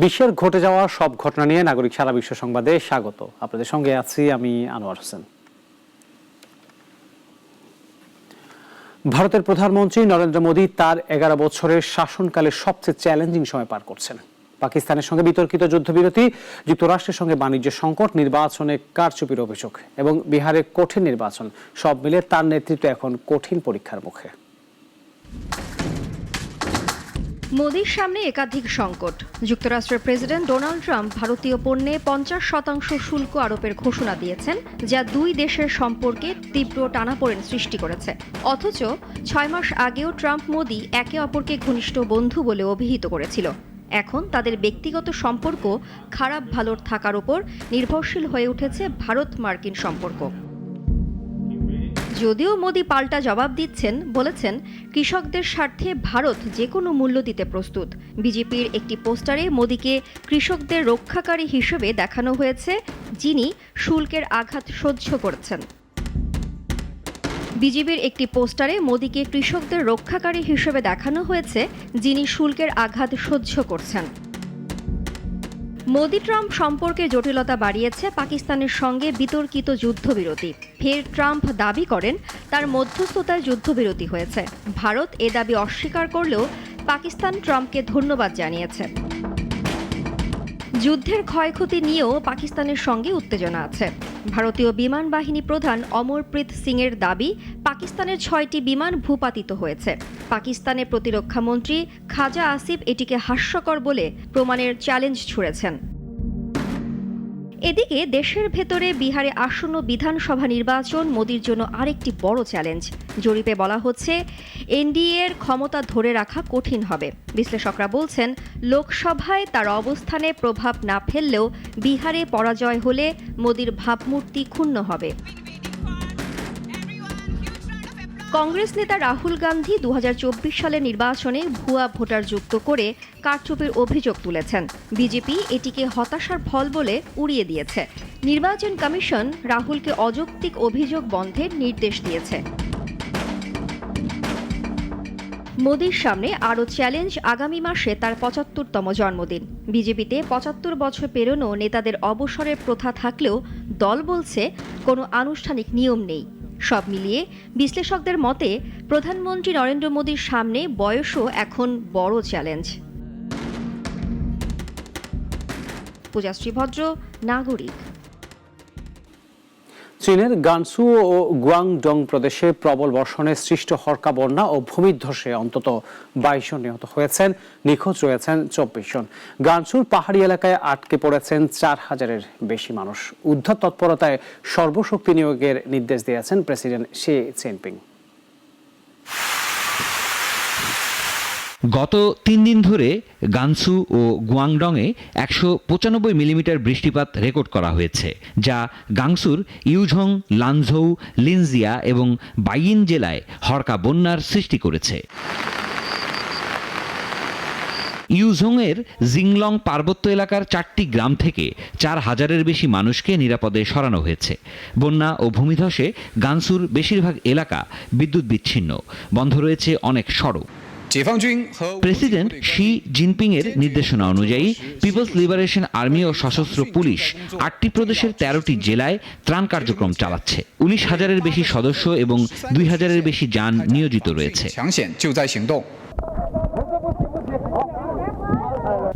বিশ্বের ঘটে যাওয়া সব ঘটনা নিয়ে নাগরিক সারা বিশ্ব সংবাদে স্বাগত। আপনাদের সঙ্গে আছি আমি আনোয়ার হোসেন। ভারতের প্রধানমন্ত্রী নরেন্দ্র মোদী তার 11 বছরের শাসনকালে সবচেয়ে চ্যালেঞ্জিং সময় পার করছেন। পাকিস্তানের সঙ্গে বিতর্কিত যুদ্ধবিরতি, যুক্তরাষ্ট্রের সঙ্গে বাণিজ্য সংকট, নির্বাচনে কারচুপির অভিযোগ এবং বিহারের কঠিন নির্বাচন, সব মিলে তার নেতৃত্ব এখন কঠিন পরীক্ষার মুখে। মোদির সামনে একাধিক সংকট। যুক্তরাষ্ট্রের প্রেসিডেন্ট ডোনাল্ড ট্রাম্প ভারতীয় পণ্যে 50% শুল্ক আরোপের ঘোষণা দিয়েছেন, যা দুই দেশের সম্পর্কে তীব্র টানাপোড়েন সৃষ্টি করেছে। অথচ 6 মাস আগেও ট্রাম্প মোদি একে অপরকে ঘনিষ্ঠ বন্ধু বলে অভিহিত করেছিল। এখন তাদের ব্যক্তিগত সম্পর্ক খারাপ ভালোর থাকার উপর নির্ভরশীল হয়ে উঠেছে ভারত মার্কিন সম্পর্ক। যদিও মোদি পাল্টা জবাব দিচ্ছেন, বলেছেন কৃষকদের স্বার্থে ভারত যে কোনো মূল্য দিতে প্রস্তুত। বিজেপির একটি পোস্টারে মোদিকে কৃষকদের রক্ষাকারী হিসেবে দেখানো হয়েছে, যিনি শুল্কের আঘাত সহ্য করছেন। বিজেপির একটি পোস্টারে মোদিকে কৃষকদের রক্ষাকারী হিসেবে দেখানো হয়েছে, যিনি শুল্কের আঘাত সহ্য করছেন। মোদি ট্রাম্প সম্পর্কের জটিলতা বাড়িয়েছে পাকিস্তানের সঙ্গে বিতর্কিত যুদ্ধবিরতি। ফের ট্রাম্প দাবি করেন তার মধ্যস্থতায় যুদ্ধবিরতি হয়েছে। ভারত এ দাবি অস্বীকার করলেও পাকিস্তান ট্রাম্পকে ধন্যবাদ জানিয়েছে। যুদ্ধের ক্ষয়ক্ষতি নিয়েও পাকিস্তানের সঙ্গে উত্তেজনা আছে। ভারতীয় বিমান বাহিনী প্রধান অমরপ্রীত সিংয়ের দাবি, পাকিস্তানের 6টি বিমান ভূপাতিত হয়েছে। পাকিস্তানের প্রতিরক্ষা মন্ত্রী খাজা আসিফ এটিকে হাস্যকর বলে প্রমাণের চ্যালেঞ্জ ছুড়েছেন। এদিকে দেশের ভেতরে বিহারে আসন্ন বিধানসভা নির্বাচন মোদির জন্য আরেকটি বড় চ্যালেঞ্জ। জরিপে বলা হচ্ছে এনডিএর ক্ষমতা ধরে রাখা কঠিন হবে। বিশ্লেষকরা বলছেন লোকসভায় তার অবস্থানে প্রভাব না ফেললেও বিহারে পরাজয় হলে মোদির ভাবমূর্তি ক্ষুণ্ণ হবে। কংগ্রেস নেতা রাহুল গান্ধী 2024 সালের নির্বাচনে ভুয়া ভোটার যুক্ত করে কারচুপির অভিযোগ তুলেছেন। বিজেপি এটিকে হতাশার ফল বলে উড়িয়ে দিয়েছে। নির্বাচন কমিশন রাহুলকে অযৌক্তিক অভিযোগ বন্ধের নির্দেশ দিয়েছে। মোদির সামনে আরও চ্যালেঞ্জ, আগামী মাসে তার 75তম জন্মদিন। বিজেপিতে 75 বছর পেরোনো নেতাদের অবসরের প্রথা থাকলেও দল বলছে কোনো আনুষ্ঠানিক নিয়ম নেই। সব মিলিয়ে বিশ্লেষকদের মতে প্রধানমন্ত্রী নরেন্দ্র মোদির সামনে বয়সও এখন বড় চ্যালেঞ্জ। পূজাশ্রী ভদ্র, নাগরিক। চীনের গানসু ও গুয়াংডং প্রদেশে প্রবল বর্ষণে সৃষ্ট হরকা বন্যা ও ভূমিধ্বসে অন্তত 22 জন নিহত হয়েছেন, নিখোঁজ রয়েছেন 24 জন। গানসুর পাহাড়ি এলাকায় আটকে পড়েছেন 4000-এর বেশি মানুষ। উদ্ধার তৎপরতায় সর্বশক্তি নিয়োগের নির্দেশ দিয়েছেন প্রেসিডেন্ট শি জিনপিং। গত 3 দিন ধরে গানসু ও গুয়াংডংয়ে 195 মিলিমিটার বৃষ্টিপাত রেকর্ড করা হয়েছে, যা গাংসুর ইউঝং, লানঝৌ, লিনজিয়া এবং বাইয়িন জেলায় হরকা বন্যার সৃষ্টি করেছে। ইউঝংয়ের জিংলং পার্বত্য এলাকার 4টি গ্রাম থেকে 4000-এর বেশি মানুষকে নিরাপদে সরানো হয়েছে। বন্যা ও ভূমিধসে গানসুর বেশিরভাগ এলাকা বিদ্যুৎ বিচ্ছিন্ন, বন্ধ রয়েছে অনেক সড়ক। প্রেসিডেন্ট শি জিনপিং এর নির্দেশনা অনুযায়ী পিপলস লিবারেশন আর্মি ও সশস্ত্র পুলিশ 8টি প্রদেশের 13টি জেলায় ত্রাণ কার্যক্রম চালাচ্ছে। 19,000-এর বেশি সদস্য এবং 2,000-এর বেশি যান নিয়োজিত রয়েছে।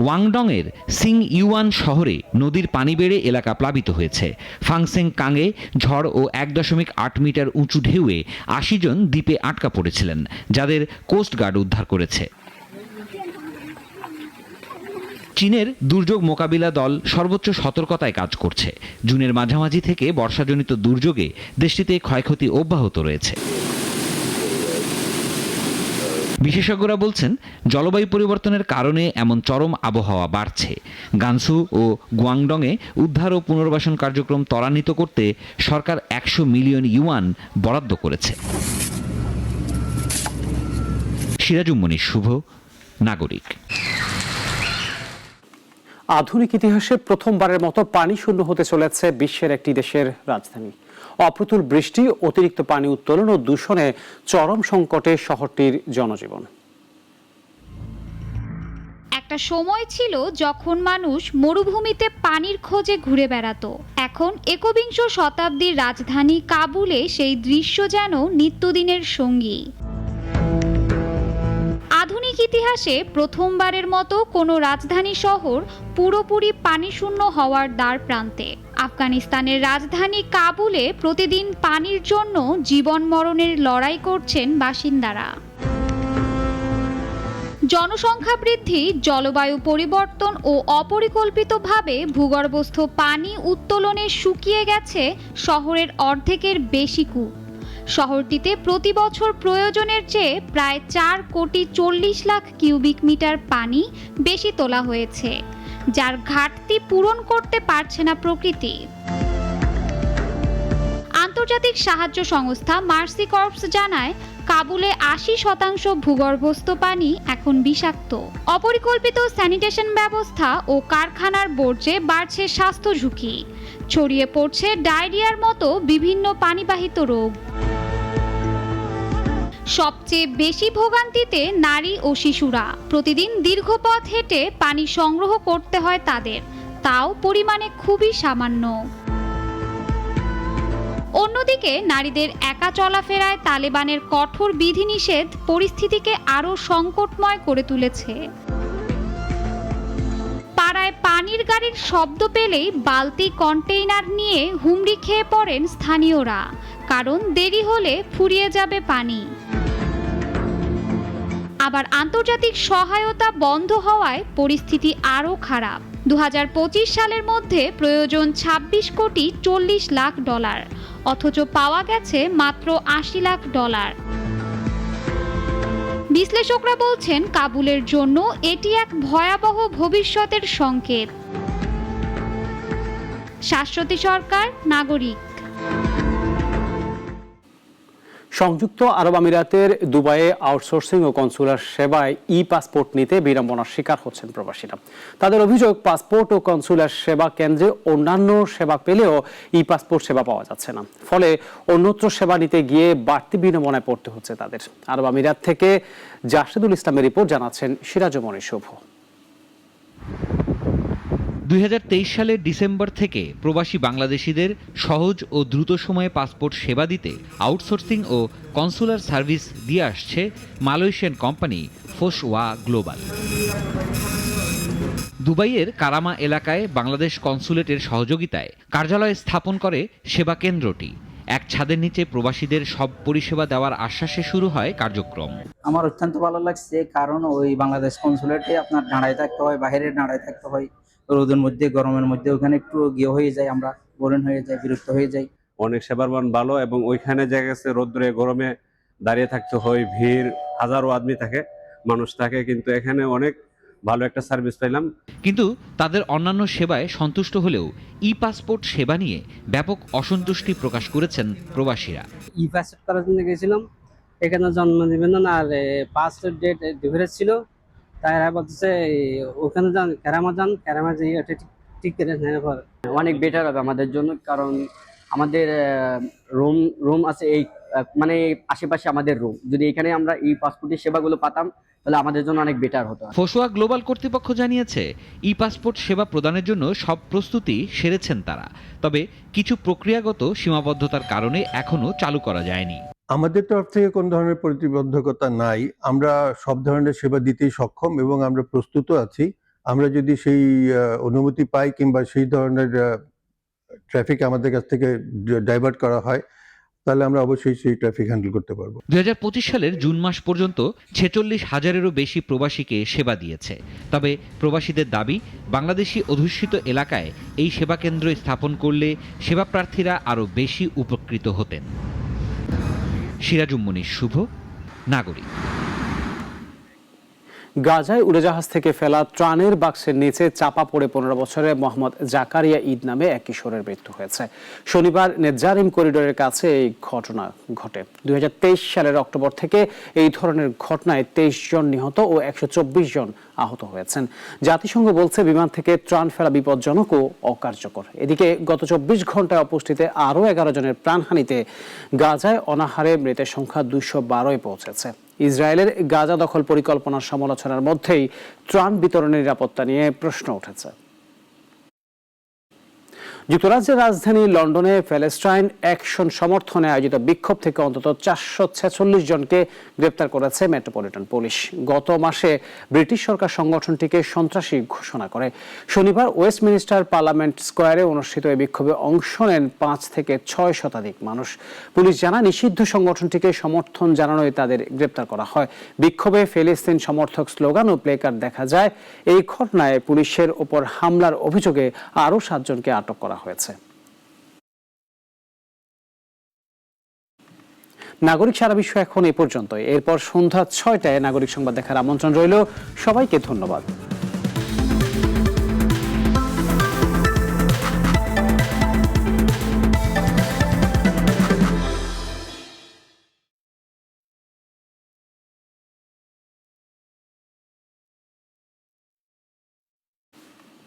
ওয়াংডংয়ের সিং ইউয়ান শহরে নদীর পানি বেড়ে এলাকা প্লাবিত হয়েছে। ফাংসেং কাঙে ঝড় ও 1.8 মিটার উঁচু ঢেউয়ে 80 জন দ্বীপে আটকা পড়েছিলেন, যাদের কোস্ট গার্ড উদ্ধার করেছে। চীনের দুর্যোগ মোকাবিলা দল সর্বোচ্চ সতর্কতায় কাজ করছে। জুনের মাঝামাঝি থেকে বর্ষাজনিত দুর্যোগে দেশটিতে ক্ষয়ক্ষতি অব্যাহত রয়েছে। বিশেষজ্ঞরা বলছেন জলবায়ু পরিবর্তনের কারণে এমন চরম আবহাওয়া বাড়ছে। গানসু ও গুয়াংডংয়ে উদ্ধার ও পুনর্বাসন কার্যক্রম ত্বরান্বিত করতে সরকার 100 মিলিয়ন ইউয়ান বরাদ্দ করেছে। সিরাজুম্মনি শুভ, নাগরিক। আধুনিক ইতিহাসে প্রথমবারের মতো পানি শূন্য হতে চলেছে বিশ্বের একটি দেশের রাজধানী। অপ্রতুল বৃষ্টি, অতিরিক্ত পানি উত্তোলন ও দূষণে চরম সংকটে শহরটির জনজীবন। একটা সময় ছিল যখন মানুষ মরুভূমিতে পানির খোঁজে ঘুরে বেড়াতো। এখন একবিংশ শতাব্দীর রাজধানী কাবুলে সেই দৃশ্য যেন নিত্যদিনের সঙ্গী। আধুনিক ইতিহাসে প্রথমবারের মতো কোনো রাজধানী শহর পুরোপুরি পানিশূন্য হওয়ার দ্বার প্রান্তে। আফগানিস্তানের রাজধানী কাবুলে প্রতিদিন পানির জন্য জীবন মরণের লড়াই করছেন বাসিন্দারা। জনসংখ্যা বৃদ্ধি, জলবায়ু পরিবর্তন ও অপরিকল্পিতভাবে ভূগর্ভস্থ পানি উত্তোলনে শুকিয়ে গেছে শহরের অর্ধেকের বেশি কূপ। শহরটিতে প্রতি বছর প্রয়োজনের চেয়ে প্রায় 4,40,00,000 কিউবিক মিটার পানি বেশি তোলা হয়েছে, যার ঘাটতি পূরণ করতে পারছে না প্রকৃতি। আন্তর্জাতিক সাহায্য সংস্থা মার্সি কর্পস জানায়, কাবুলে 80% ভূগর্ভস্থ পানি এখন বিষাক্ত। অপরিকল্পিত স্যানিটেশন ব্যবস্থা ও কারখানার বর্জ্যে বাড়ছে স্বাস্থ্য ঝুঁকি, ছড়িয়ে পড়ছে ডায়রিয়ার মতো বিভিন্ন পানিবাহিত রোগ। সবচেয়ে বেশি ভোগান্তিতে নারী ও শিশুরা। প্রতিদিন দীর্ঘ পথ হেঁটে পানি সংগ্রহ করতে হয় তাদের, তাও পরিমাণে খুবই সামান্য। অন্যদিকে নারীদের একা চলাফেরায় তালেবানের কঠোর বিধিনিষেধ পরিস্থিতিকে আরও সংকটময় করে তুলেছে। পাড়ায় পানির গাড়ির শব্দ পেলেই বালতি কন্টেইনার নিয়ে হুমড়ি খেয়ে পড়েন স্থানীয়রা, কারণ দেরি হলে ফুরিয়ে যাবে পানি। আবার আন্তর্জাতিক সহায়তা বন্ধ হওয়ায় পরিস্থিতি আরও খারাপ। 2025 সালের মধ্যে প্রয়োজন $26,40,00,000, অথচ পাওয়া গেছে মাত্র $80,00,000। বিশ্লেষকরা বলছেন, কাবুলের জন্য এটি এক ভয়াবহ ভবিষ্যতের সংকেত। শাশ্বতী সরকার, নাগরিক। সংযুক্ত আরব আমিরাতের দুবাইয়ে আউটসোর্সিং ও কনসুলার সেবায় পাসপোর্ট নিতে বিড়ম্বনার শিকার হচ্ছেন প্রবাসীরা। তাদের অভিযোগ, পাসপোর্ট ও কনসুলার সেবা কেন্দ্রে অন্যান্য সেবা পেলেও পাসপোর্ট সেবা পাওয়া যাচ্ছে না, ফলে অন্যত্র সেবা নিতে গিয়ে বাড়তি বিড়ম্বনায় পড়তে হচ্ছে তাদের। আরব আমিরাত থেকে জাসেদুল ইসলামের রিপোর্ট, জানাচ্ছেন সিরাজমণি শুভ। 2023 সালের ডিসেম্বর থেকে প্রবাসী বাংলাদেশিদের সহজ ও দ্রুত সময়ে পাসপোর্ট সেবা দিতে আউটসোর্সিং ও কনসুলার সার্ভিস দিয়ে আসছে মালয়েশিয়ান কোম্পানি ফোসওয়া গ্লোবাল। দুবাইয়ের কারামা এলাকায় বাংলাদেশ কনসুলেটের সহযোগিতায় কার্যালয় স্থাপন করে সেবা কেন্দ্রটি। এক ছাদের নিচে প্রবাসীদের সব পরিষেবা দেওয়ার আশ্বাসে শুরু হয় কার্যক্রম। আমার অত্যন্ত ভালো লাগছে, কারণ ওই বাংলাদেশ কনসুলেটে আপনার দাঁড়ায় থাকতে হয়, বাইরে দাঁড়ায় থাকতে হয়, রোদের মধ্যে গরমের মধ্যে, ওখানে একটু গিয়ে হয়ে যায়, আমরা বোরিং হয়ে যাই, বিরক্ত হয়ে যাই। অনেক সেবার মান ভালো, এবং ওইখানে জায়গা গেছে রোদ্রে গরমে দাঁড়িয়ে থাকতে হয়, ভিড়, হাজারো আদমি থাকে, মানুষ থাকে, কিন্তু এখানে অনেক ভালো একটা সার্ভিস পাইলাম। কিন্তু তাদের অন্যান্য সেবায় সন্তুষ্ট হলেও পাসপোর্ট সেবা নিয়ে ব্যাপক অসন্তুষ্টি প্রকাশ করেছেন প্রবাসীরা। পাসপোর্ট করার জন্য গেছিলাম, এখানে জন্ম নিবন্ধন আর পাসপোর্ট ডেট ডিফারেন্স ছিল, তাই বলতেছে ওখানে যান, ক্যারামা যাই ঠিক করে নেওয়ার পর অনেক বেটার হবে আমাদের জন্য, কারণ আমাদের রুম আছে এই মানে আশেপাশে আমাদের রুম, যদি এখানে আমরা পাসপোর্টের সেবাগুলো পাতাম তাহলে আমাদের জন্য অনেক বেটার হতো। ফোসওয়া গ্লোবাল কর্তৃপক্ষ জানিয়েছে, পাসপোর্ট সেবা প্রদানের জন্য সব প্রস্তুতি সেরেছেন তারা, তবে কিছু প্রক্রিয়াগত সীমাবদ্ধতার কারণে এখনো চালু করা যায়নি। আমাদের তরফ থেকে কোন ধরনের প্রতিবন্ধকতা নাই, আমরা সব ধরনের সেবা দিতেই সক্ষম এবং আমরা প্রস্তুত আছি। আমরা যদি সেই অনুমতি পাই কিংবা সেই ধরনের ট্রাফিক আমাদের কাছ থেকে ডাইভার্ট করা হয়, তাহলে আমরা অবশ্যই সেই ট্রাফিক হ্যান্ডেল করতে পারবো। 2025 সালের জুন মাস পর্যন্ত 46,000-এরও বেশি প্রবাসীকে সেবা দিয়েছে। তবে প্রবাসীদের দাবি, বাংলাদেশি অধ্যুষিত এলাকায় এই সেবা কেন্দ্র স্থাপন করলে সেবা প্রার্থীরা আরও বেশি উপকৃত হতেন। সিরাজুম্মনি শুভ, নাগরিক। গাজায় উড়োজাহাজ থেকে ফেলা ত্রাণের বাক্সের নিচে চাপা পড়ে 15 বছরের মোহাম্মদ জাকারিয়া ঈদ নামে এক কিশোরের মৃত্যু হয়েছে। শনিবার নেজারিম করিডোরের কাছে এই ঘটনা ঘটে। 2023 সালের অক্টোবর থেকে এই ধরনের ঘটনায় 23 জন নিহত ও 124 জন আহত হয়েছেন। জাতিসংঘ বলছে, বিমান থেকে ত্রাণ ফেলা বিপজ্জনক ও অকার্যকর। এদিকে গত 24 ঘন্টায় অপুষ্টিতে আরও 11 জনের প্রাণহানিতে গাজায় অনাহারে মৃতের সংখ্যা 212-এ পৌঁছেছে। ইসরায়েলের গাজা দখল পরিকল্পনার সমালোচনার মধ্যেই ত্রাণ বিতরণের নিরাপত্তা নিয়ে প্রশ্ন উঠেছে। যুক্তরাজ্যের রাজধানী লন্ডনে প্যালেস্টাইন অ্যাকশন সমর্থনে আয়োজিত বিক্ষোভ থেকে অন্তত 446 জনকে গ্রেপ্তার করেছে মেট্রোপলিটন পুলিশ। গত মাসে ব্রিটিশ সরকার সংগঠনটিকে সন্ত্রাসী ঘোষণা করে। শনিবার ওয়েস্টমিনিস্টার পার্লামেন্ট স্কোয়ারে অনুষ্ঠিত এই বিক্ষোভে অংশ নেন 5 থেকে 6 শতাধিক মানুষ। পুলিশ জানায় নিষিদ্ধ সংগঠনটিকে সমর্থন জানানোয় তাদের গ্রেপ্তার করা হয়। বিক্ষোভে ফিলিস্তিন সমর্থক স্লোগান ও প্লেকার্ড দেখা যায়। এই ঘটনায় পুলিশের ওপর হামলার অভিযোগে আরও 7 জনকে আটক করা হয়েছে। নাগরিক সারা বিশ্ব এখন এ পর্যন্তই। এরপর সন্ধ্যা 6টায় নাগরিক সংবাদ দেখার আমন্ত্রণ রইল। সবাইকে ধন্যবাদ।